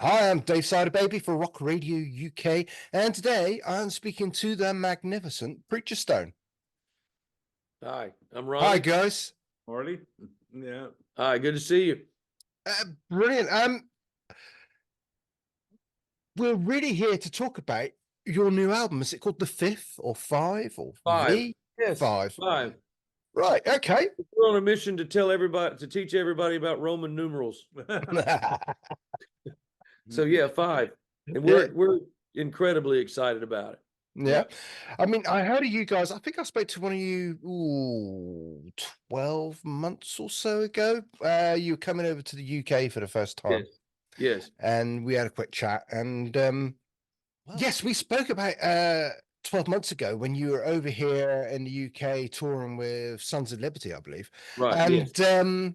Hi, I'm Dave Cyderbaby for Rock Radio UK, and today I'm speaking to the magnificent Preacher Stone. Hi, I'm Hi, Ronnie. guys. Marty? Yeah. Hi, good to see you. Brilliant. We're really here to talk about your new album. Is it called The Fifth or Five or Five. The Yes, Five? five. Right. Okay. We're on a mission to tell everybody, to teach everybody about Roman numerals. So yeah, five. And Yeah. we're incredibly excited about it. Yeah. I mean, I heard of you guys. I think I spoke to one of you 12 months or so ago. You were coming over to the UK for the first time. Yes. Yes. And we had a quick chat. And yes, we spoke about 12 months ago when you were over here in the UK touring with Sons of Liberty, I believe. Right. And Yes.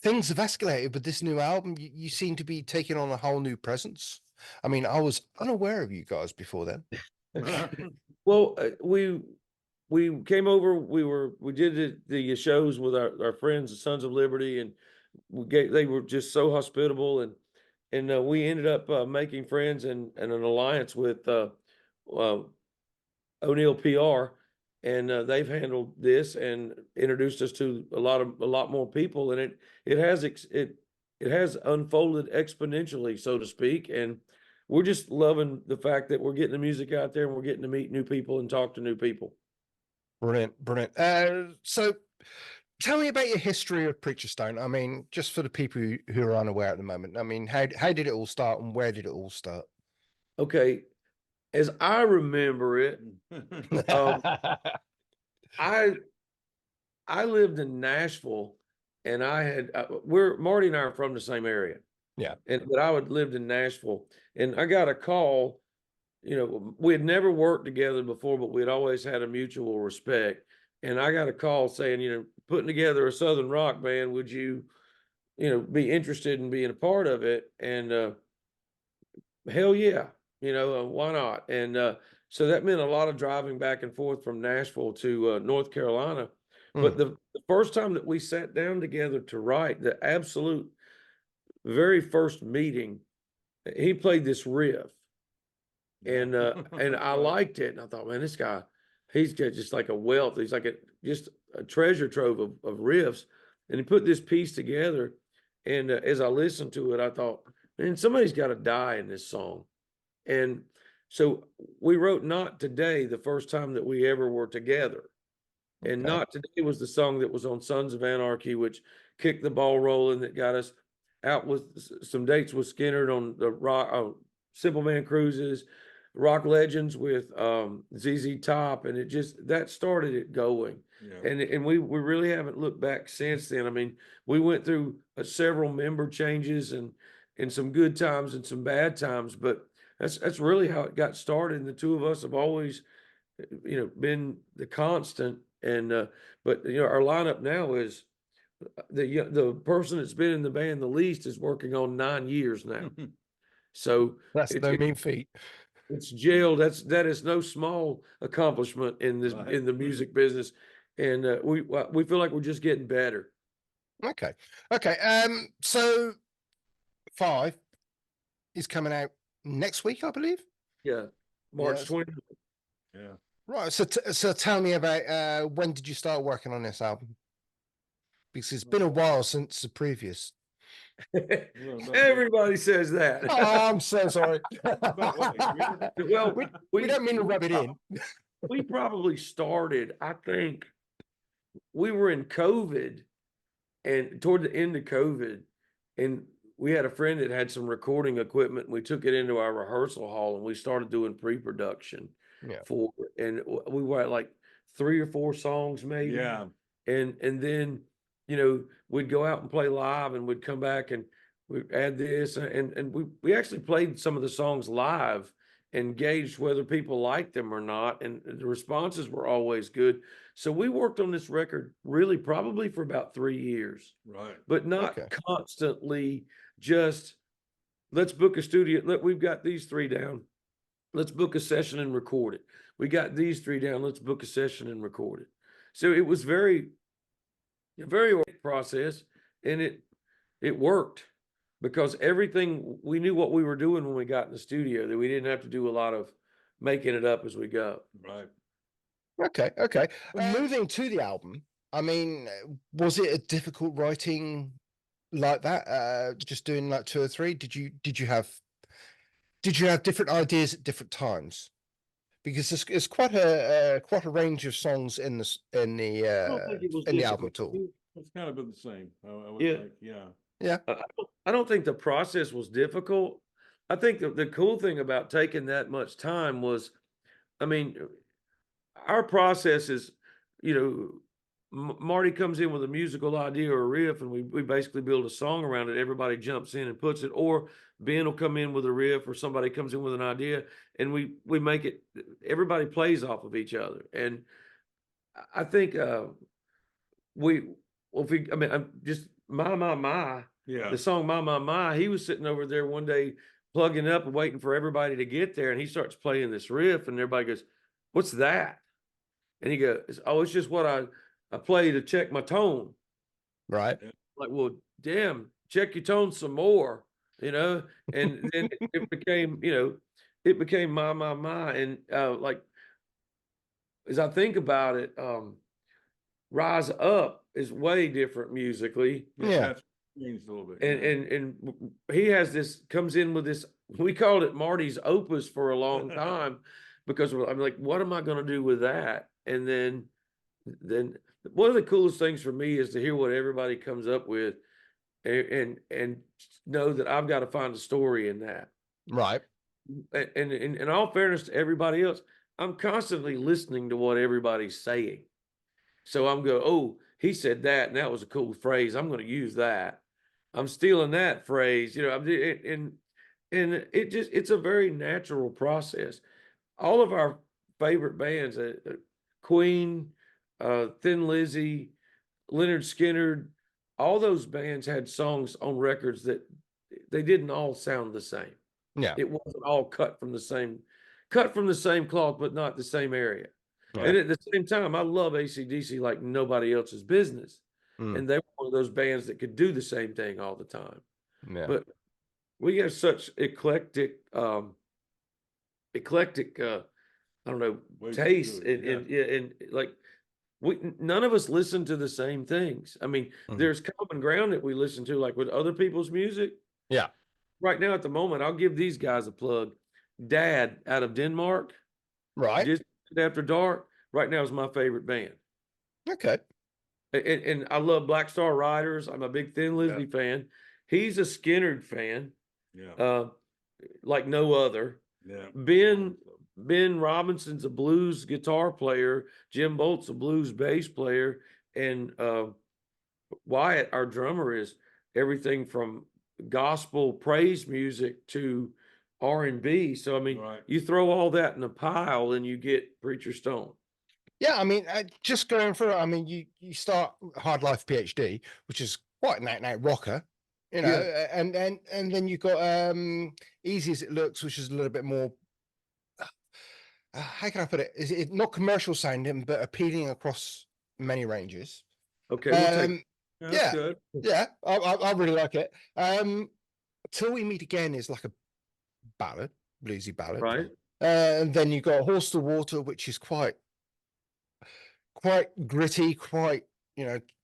things have escalated with this new album. You seem to be taking on a whole new presence. I mean, I was unaware of you guys before then. Well, we came over. We did the shows with our friends, the Sons of Liberty, and they were just so hospitable, and we ended up making friends and an alliance with O'Neill PR, and they've handled this and introduced us to a lot more people, and it has unfolded exponentially, so to speak, and we're just loving the fact that we're getting the music out there and we're getting to meet new people and talk to new people. Brilliant, brilliant. So tell me about your history of Preacher Stone. I mean, just for the people who are unaware at the moment. I mean, how did it all start and where did it all start? Okay, as I remember it, I I lived in Nashville, and I had we're Marty and I are from the same area. Yeah. But I would lived in Nashville, and I got a call. You know, we had never worked together before, but we'd always had a mutual respect. And I got a call saying, putting together a Southern rock band, would you, be interested in being a part of it? And hell yeah, why not? And so that meant a lot of driving back and forth from Nashville to North Carolina. But the first time that we sat down together to write, the absolute very first meeting, he played this riff, and I liked it, and I thought, man, this guy, he's got just like a wealth. He's like just a treasure trove of riffs, and he put this piece together. And as I listened to it, I thought, man, somebody's got to die in this song. And so we wrote "Not Today" the first time that we ever were together. And Okay. "Not Today" was the song that was on Sons of Anarchy, which kicked the ball rolling, that got us out with some dates with Skinner on the rock, Simple Man Cruises, Rock Legends with ZZ Top, and that started it going. Yeah. And we really haven't looked back since then. I mean, we went through several member changes and some good times and some bad times, but that's really how it got started. And the two of us have always, been the constant. And but our lineup now is the person that's been in the band the least is working on 9 years now. So That's it's no mean feat. it's jail. That is no small accomplishment in this Right. in the music business, and we feel like we're just getting better. Okay. Okay. So 5 is coming out next week, I believe. Yeah, March 20th. Yeah. Right. So tell me about when did you start working on this album? Because it's been a while since the previous. Everybody says that. Oh, I'm so sorry. Well, we don't mean to rub it in. We probably started, I think we were in COVID, and toward the end of COVID, and we had a friend that had some recording equipment, and we took it into our rehearsal hall and we started doing pre-production Yeah. for it. And we were at like 3 or 4 songs maybe. Yeah. And then, we'd go out and play live, and we'd come back and we'd add this, and we actually played some of the songs live and gauged whether people liked them or not, and the responses were always good. So we worked on this record really probably for about 3 years, Right. but not Okay. constantly just, let's book a studio. We've got these 3 down. Let's book a session and record it. We got these 3 down. Let's book a session and record it. So it was a very organic process, and it worked. because everything, we knew what we were doing when we got in the studio, that we didn't have to do a lot of making it up as we go. Right. Okay, okay. Moving to the album, I mean, was it a difficult writing like that? Just doing like 2 or 3? Did you have different ideas at different times? Because it's quite a range of songs in I don't think it was in the album difficult. at all. It's kind of been the same. I would Yeah. think, yeah. Yeah, I don't think the process was difficult. I think the cool thing about taking that much time was, I mean, our process is, you know, Marty comes in with a musical idea or a riff, and we basically build a song around it. Everybody jumps in and puts it, or Ben will come in with a riff, or somebody comes in with an idea, and we make it. Everybody plays off of each other, and I think we, well, if we, I mean, I'm just my. Yeah. The song My. He was sitting over there one day plugging up and waiting for everybody to get there, and he starts playing this riff, and everybody goes, "What's that?" And he goes, "Oh, it's just what I play to check my tone." right. Like, well, damn, check your tone some more, you know? And then it became, it became my. And like, as I think about it, Rise Up is way different musically. Yeah. That's changed a little bit. And yeah. and he has this, comes in with this, we called it Marty's Opus for a long time, because I'm like, what am I going to do with that? And then one of the coolest things for me is to hear what everybody comes up with, and know that I've got to find a story in that. Right. And in all fairness to everybody else, I'm constantly listening to what everybody's saying. So I'm going, oh, he said that, and that was a cool phrase. I'm going to use that. I'm stealing that phrase, and it's a very natural process. All of our favorite bands, Queen, Thin Lizzy, Leonard Skinner, all those bands had songs on records that they didn't all sound the same. Yeah. It wasn't all cut from the same cloth, but not the same area. Right. And at the same time, I love AC/DC like nobody else's business. Mm. And they were one of those bands that could do the same thing all the time. Yeah. But we have such eclectic, I don't know, Ways to taste, do it, and like, none of us listen to the same things. I mean, Mhm. there's common ground that we listen to, like with other people's music. Yeah. Right now, at the moment, I'll give these guys a plug. Dad out of Denmark, Right. just After Dark, right now is my favorite band. Okay. And I love Black Star Riders. I'm a big Thin Lizzy fan. He's a Skynyrd fan, Yeah. like no other. Yeah. Ben Robinson's a blues guitar player. Jim Bolt's a blues bass player, and Wyatt, our drummer, is everything from gospel praise music to R&B. So I mean, Right. you throw all that in a pile, and you get Preacher Stone. Yeah, I mean, just going through it, I mean, you start Hard Life PhD, which is quite an out rocker, Yeah. and then you've got Easy as It Looks, which is a little bit more, how can I put it? Is it not commercial sounding, but appealing across many ranges? Okay, we'll take. Yeah, Yeah. that's good. Yeah, I really like it. Till We Meet Again is like a ballad, bluesy ballad, Right. and then you've got Horse to Water, which is quite gritty, quite,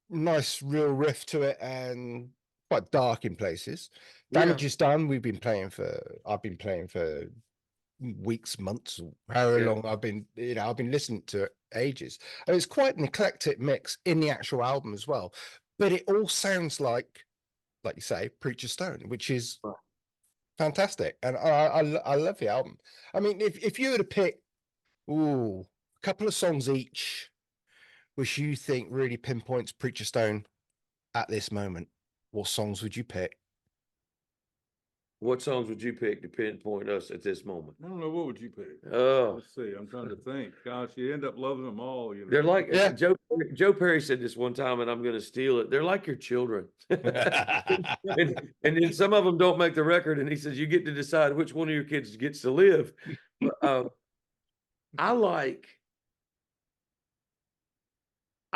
nice real riff to it, and quite dark in places. Damage Yeah. is Done. I've been playing for weeks, months, however Yeah. long I've been listening to it ages. And it's quite an eclectic mix in the actual album as well. But it all sounds like you say, Preacher Stone, which is Right. fantastic. And I love the album. I mean, if you were to pick a couple of songs each which you think really pinpoints Preacher Stone at this moment, what songs would you pick? What songs would you pick to pinpoint us at this moment? I don't know. What would you pick? Oh, Let's see. I'm trying to think. Gosh, you end up loving them all. they're like, Yeah. Joe Perry said this one time, and I'm going to steal it. They're like your children. and then some of them don't make the record, and he says you get to decide which one of your kids gets to live. But, I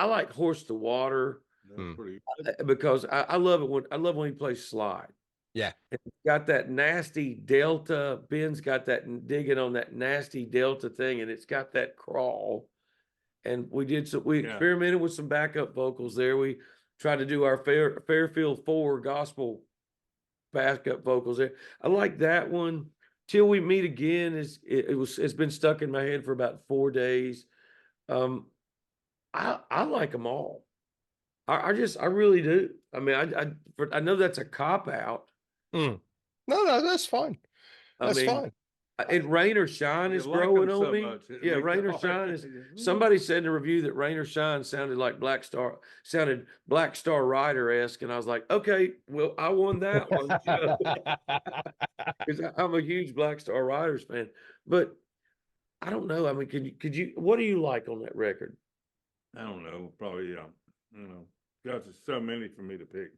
like Horse to Water That's pretty. because I love it when he plays slide. Yeah. It's got that nasty Delta. Ben's got that digging on that nasty Delta thing, and it's got that crawl. And we Yeah. experimented with some backup vocals there. We tried to do our Fairfield 4 gospel backup vocals there. I like that one. Till We Meet Again it's been stuck in my head for about 4 days. I like them all. I really do. I mean, I know that's a cop out. No, that's fine. I That's mean, fine. and Rain or Shine You is like growing 'em on so me. much, it Yeah, makes Rain it or hard. Shine is. Somebody said in a review that Rain or Shine sounded like sounded Black Star Rider-esque, and I was like, okay, well, I won that one. Because I'm a huge Black Star Riders fan. But I don't know. I mean, could you? What do you like on that record? I don't know, probably, you know, gosh, there's so many for me to pick.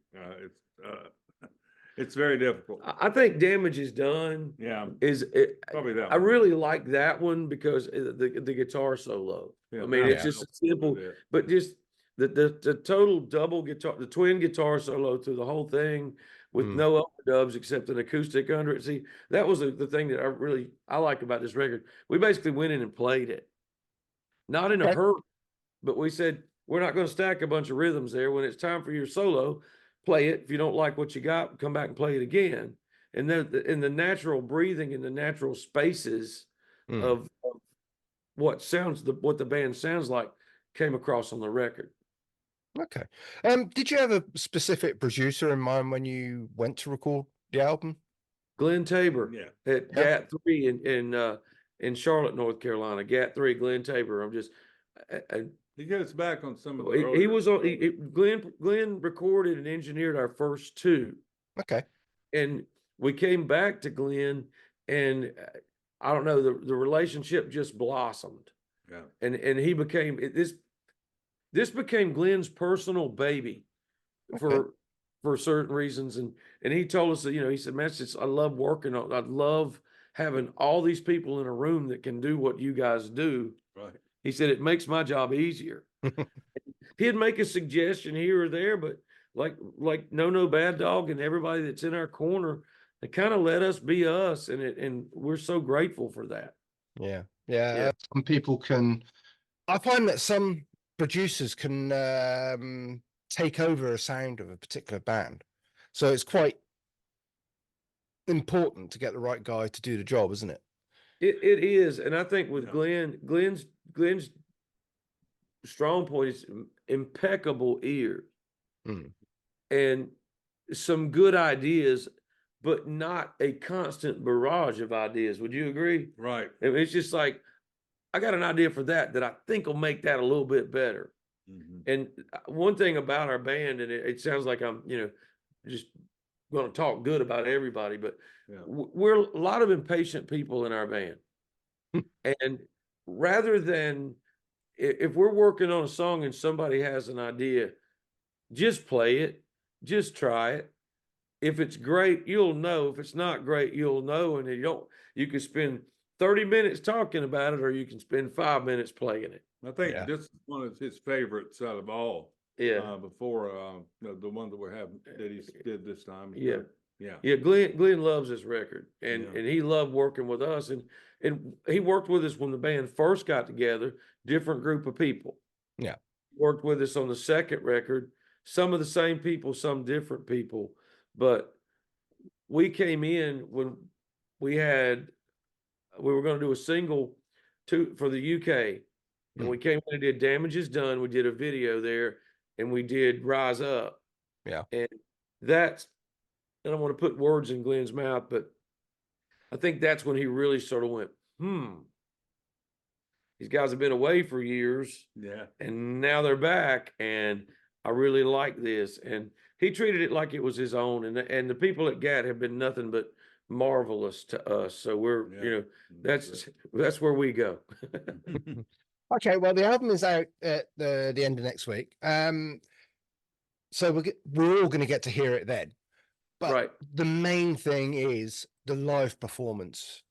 It's very difficult. I think Damage Is Done. Yeah, Is it? probably that I one. really like that one because the guitar solo. Yeah, I mean, that it's one just a helps a little simple, bit. but just the total double guitar, the twin guitar solo through the whole thing with Mm. no overdubs except an acoustic under it. See, that was the thing that I like about this record. We basically went in and played it, not in a Okay. hurry, but we said we're not going to stack a bunch of rhythms there. When it's time for your solo, play it. If you don't like what you got, come back and play it again. And then in the natural breathing and the natural spaces Mm. of what the band sounds like came across on the record. Okay. Did you have a specific producer in mind when you went to record the album? Glenn Tabor Yeah. at GAT 3 in Charlotte, North Carolina. GAT 3, Glenn Tabor. He goes back on some of the he earlier was on. stuff. Glenn recorded and engineered our first 2. Okay. And we came back to Glenn, and I don't know, the relationship just blossomed. Yeah. And he became this became Glenn's personal baby for certain reasons. And he told us that, he said, man, I love working on, I love having all these people in a room that can do what you guys do. Right. He said, it makes my job easier. He'd make a suggestion here or there, but like No Bad Dog and everybody that's in our corner, they kind of let us be us, and we're so grateful for that. Yeah. Yeah. Some people can. I find that some producers can take over a sound of a particular band, so it's quite important to get the right guy to do the job, isn't it? It is, and I think with Yeah. Glenn's strong point is impeccable ear. Mm. And some good ideas, but not a constant barrage of ideas. Would you agree? Right. I mean, it's just like, I got an idea for that I think will make that a little bit better. Mhm. And one thing about our band, and it sounds like I'm, just going to talk good about everybody, but Yeah. we're a lot of impatient people in our band. And rather than, if we're working on a song and somebody has an idea, just play it, just try it. If it's great, you'll know. If it's not great, you'll know. And you can spend 30 minutes talking about it, or you can spend 5 minutes playing it. I think Yeah. this is one of his favorites out of all. Yeah. Before the one that we're having that he did this time. Yeah. Yeah. Yeah. Glenn loves this record, and Yeah. he loved working with us. And he worked with us when the band first got together, different group of people. Yeah. Worked with us on the second record, some of the same people, some different people. But we came in when we were going to do a single for the UK. And we came in and did Damage Is Done. We did a video there, and we did Rise Up. Yeah. And I don't want to put words in Glenn's mouth, but I think that's when he really sort of went, these guys have been away for years. Yeah. And now they're back, and I really like this. And he treated it like it was his own. And the people at GAT have been nothing but marvelous to us. So we're, Yeah. that's where we go. Okay, well, the album is out at the end of next week. So we're all going to get to hear it then. But Right. the main thing is the live performance.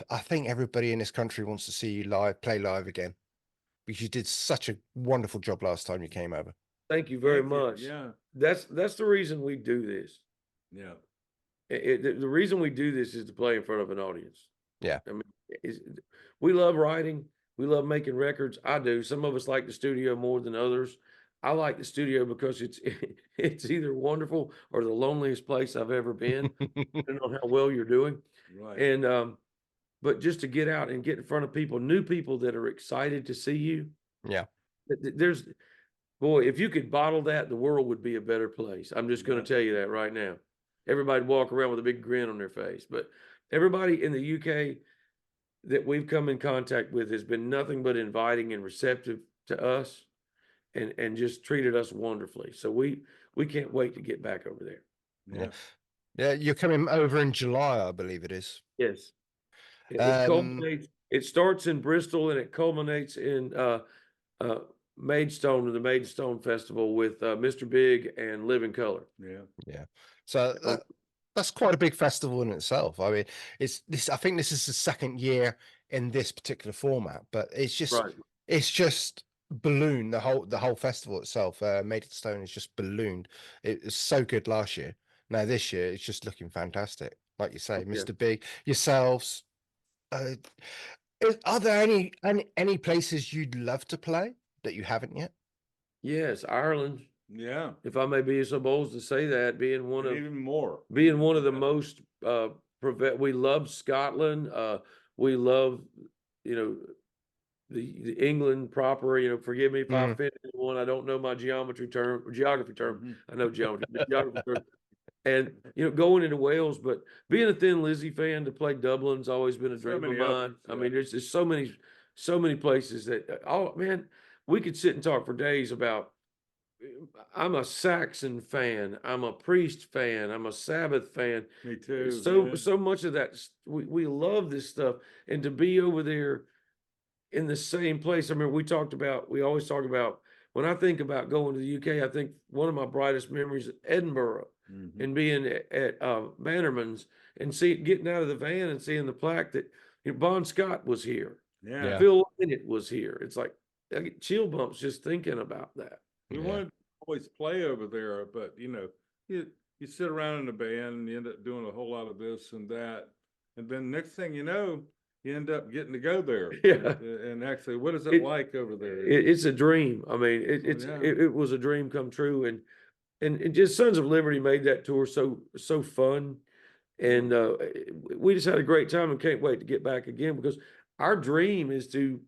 I think everybody in this country wants to see you play live again, because you did such a wonderful job last time you came over. Thank you very Thank you. much. Yeah. That's the reason we do this. Yeah. The reason we do this is to play in front of an audience. Yeah. I mean, we love writing. We love making records. I do. Some of us like the studio more than others. I like the studio because it's either wonderful or the loneliest place I've ever been, depending on how well you're doing. Right. And but just to get out and get in front of people, new people that are excited to see you. Yeah. There's, boy, if you could bottle that, the world would be a better place. I'm just going Yeah. to tell you that right now. Everybody'd walk around with a big grin on their face. But everybody in the UK that we've come in contact with has been nothing but inviting and receptive to us, and just treated us wonderfully. So we can't wait to get back over there. Yeah. Yeah, you're coming over in July, I believe it is. Yes. It Um, culminates, it starts in Bristol and it culminates in Maidstone, the Maidstone Festival with Mr. Big and Living Color. Yeah. Yeah. So that's quite a big festival in itself. I mean, it's this. I think this is the second year in this particular format, but it's just Right. it's just ballooned the whole festival itself. Maidstone is just ballooned. It was so good last year. Now this year it's just looking fantastic. Like you say, Yeah. Mr. Big, yourselves. Are there any places you'd love to play that you haven't yet? Yes, Ireland, Yeah. if I may be so bold to say that, being one of Even more. the most we love Scotland. We love, you know, the England proper, forgive me if I offend anyone. I don't know my geography term. I know geography, but geography term. And going into Wales, but being a Thin Lizzy fan, to play Dublin's always been a So dream of many mine. others, I yeah. mean, there's just so many places that man, we could sit and talk for days about. I'm a Saxon fan. I'm a Priest fan. I'm a Sabbath fan. Me too. So much of that we love this stuff, and to be over there in the same place. I mean, we always talk about, when I think about going to the UK, I think one of my brightest memories is Edinburgh, Mhm. and being at Bannerman's and getting out of the van and seeing the plaque that Bon Scott was here. Yeah. Phil Lynott was here. It's like I get chill bumps just thinking about that. We Yeah. wanted to always play over there, but you sit around in a band and you end up doing a whole lot of this and that, and then next thing you know, you end up getting to go there. Yeah. And actually, what is it like over there? It's a dream. I mean, yeah. it was a dream come true, and just Sons of Liberty made that tour so fun, and we just had a great time and can't wait to get back again, because our dream is to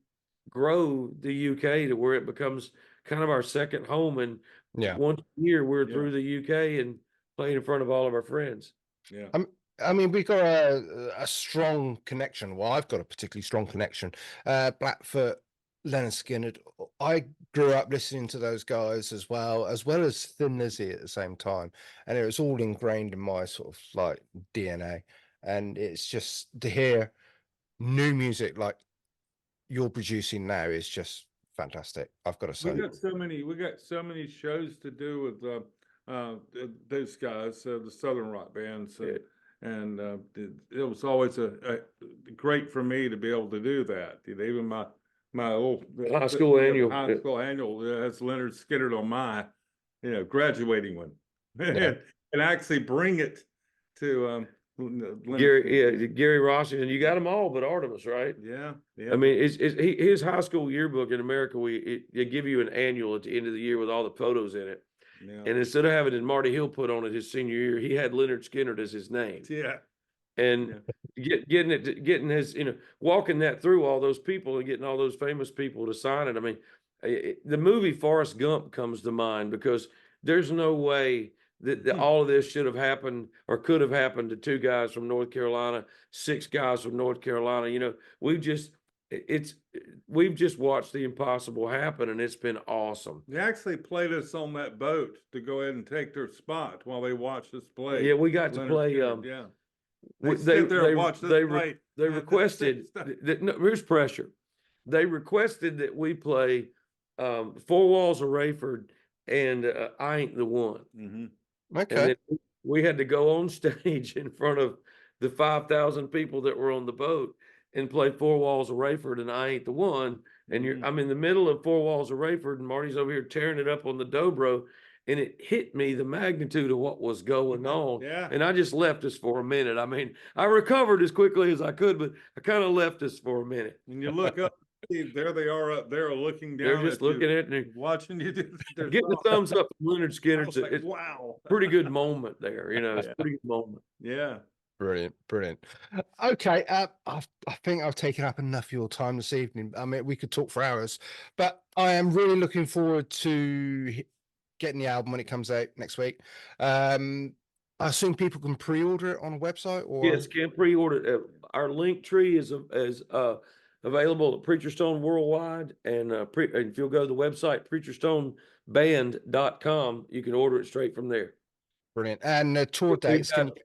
grow the UK to where it becomes kind of our second home, and Yeah. once a year we're Yeah. through the UK and playing in front of all of our friends. Yeah. I mean, we've got a strong connection. Well, I've got a particularly strong connection. Blackfoot, Leonard Skinner. I grew up listening to those guys as well as Thin Lizzy at the same time, and it was all ingrained in my sort of like DNA. And it's just to hear new music like you're producing now is just fantastic. I've got to say. We got so many shows to do with those guys, the Southern rock bands, and it was always a great for me to be able to do that. Even my old High school annual. high school annual has Leonard Skinner on my graduating one, Yeah. and actually bring it to Leonard Gary, Gary Ross, and you got them all but Artemis, right? Yeah. I mean, his high school yearbook in America, they give you an annual at the end of the year with all the photos in it. Yeah. And instead of having it, Marty Hill put on it his senior year, he had Leonard Skinner as his name. Yeah. And getting his, walking that through all those people and getting all those famous people to sign it. I mean, the movie Forrest Gump comes to mind, because there's no way that all of this should have happened or could have happened to 2 guys from North Carolina, 6 guys from North Carolina. We've just watched the impossible happen, and it's been awesome. They actually played us on that boat to go ahead and take their spot while they watched us play. Yeah, we got to Leonard play. Skinner, yeah. They sit there and watch us play. They requested that. No, here's pressure. They requested that we play Four Walls of Rayford and I Ain't the One. Mhm. Okay. And then we had to go on stage in front of the 5,000 people that were on the boat and play Four Walls of Rayford and I Ain't the One. And I'm in the middle of Four Walls of Rayford, and Marty's over here tearing it up on the dobro, and it hit me the magnitude of what was going on. Yeah. And I just left us for a minute. I mean, I recovered as quickly as I could, but I kind of left us for a minute. When you look up, see, there they are up there looking down. They're just looking at me, watching you do their getting the song. thumbs up from Leonard I Skinner. was like, It's wow. a pretty good moment there. It's Yeah. a pretty good moment. Yeah. Brilliant, brilliant. Okay, I think I've taken up enough of your time this evening. I mean, we could talk for hours, but I am really looking forward to getting the album when it comes out next week. I assume people can pre-order it on a website, or Yes, can pre-order it. Our link tree is available at Preacher Stone Worldwide, and if you'll go to the website preacherstoneband.com, you can order it straight from there. brilliant. And the tour We've dates got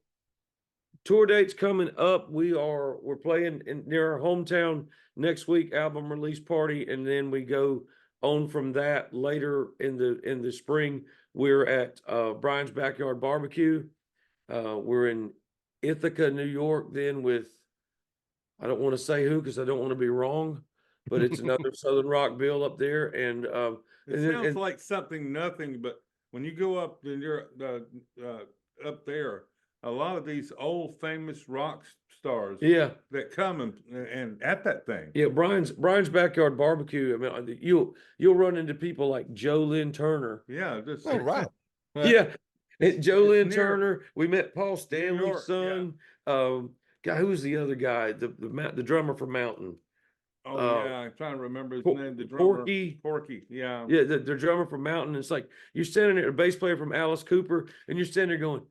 tour dates coming up. We're playing near our hometown next week, album release party, and then we go on from that later in the spring. We're at Brian's Backyard Barbecue. We're in Ithaca, New York, then with, I don't want to say who because I don't want to be wrong, but it's another Southern rock bill up there. And It sounds like something nothing, but when you go up and you're up there, a lot of these old famous rock stars, yeah, that come and at that thing. yeah, Brian's Backyard Barbecue. I mean, you'll run into people like Joe Lynn Turner. Yeah, just oh right. Yeah, Joe Lynn near Turner. We met Paul Stanley's York, yeah. son. Guy, who was the other guy? The drummer from Mountain. Oh yeah, I'm trying to remember his Por- name. The drummer, Porky. Porky. Yeah. Yeah, the drummer from Mountain. It's like you're standing there, a bass player from Alice Cooper, and you're standing there going,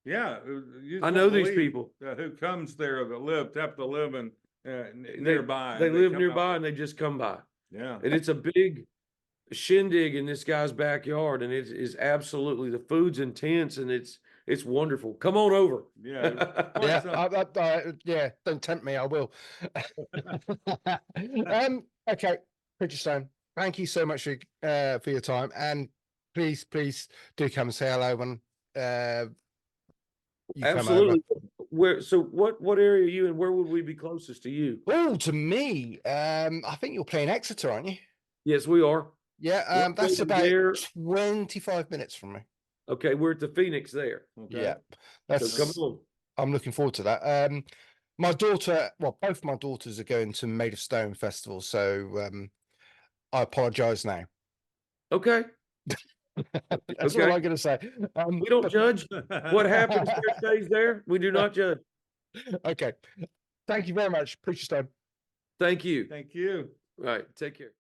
Yeah, you I just know won't these believe, people. who comes there that happen to live in nearby. They live come nearby out. and they just come by. Yeah. And it's a big shindig in this guy's backyard, and it is absolutely, the food's intense and it's wonderful. Come on over. Yeah. quite Yeah, some- yeah, don't tempt me, I will. Okay, Preacher Stone, thank you so much for your time, and please do come and say hello when you come over. Absolutely. What area are you in? Where would we be closest to you? Oh, to me, I think you're playing Exeter, aren't you? Yes, we are. Yeah, We're that's over about there. 25 minutes from me. Okay, we're at the Phoenix there. Okay. Yeah, So come on. I'm looking forward to that. My daughter, well, both my daughters are going to Made of Stone Festival, so I apologize now. Okay. That's all I'm going to say. We don't judge. What happens there stays there. We do not judge. Okay. Thank you very much, Preacher Stone. Thank you. Thank you. All right. Take care.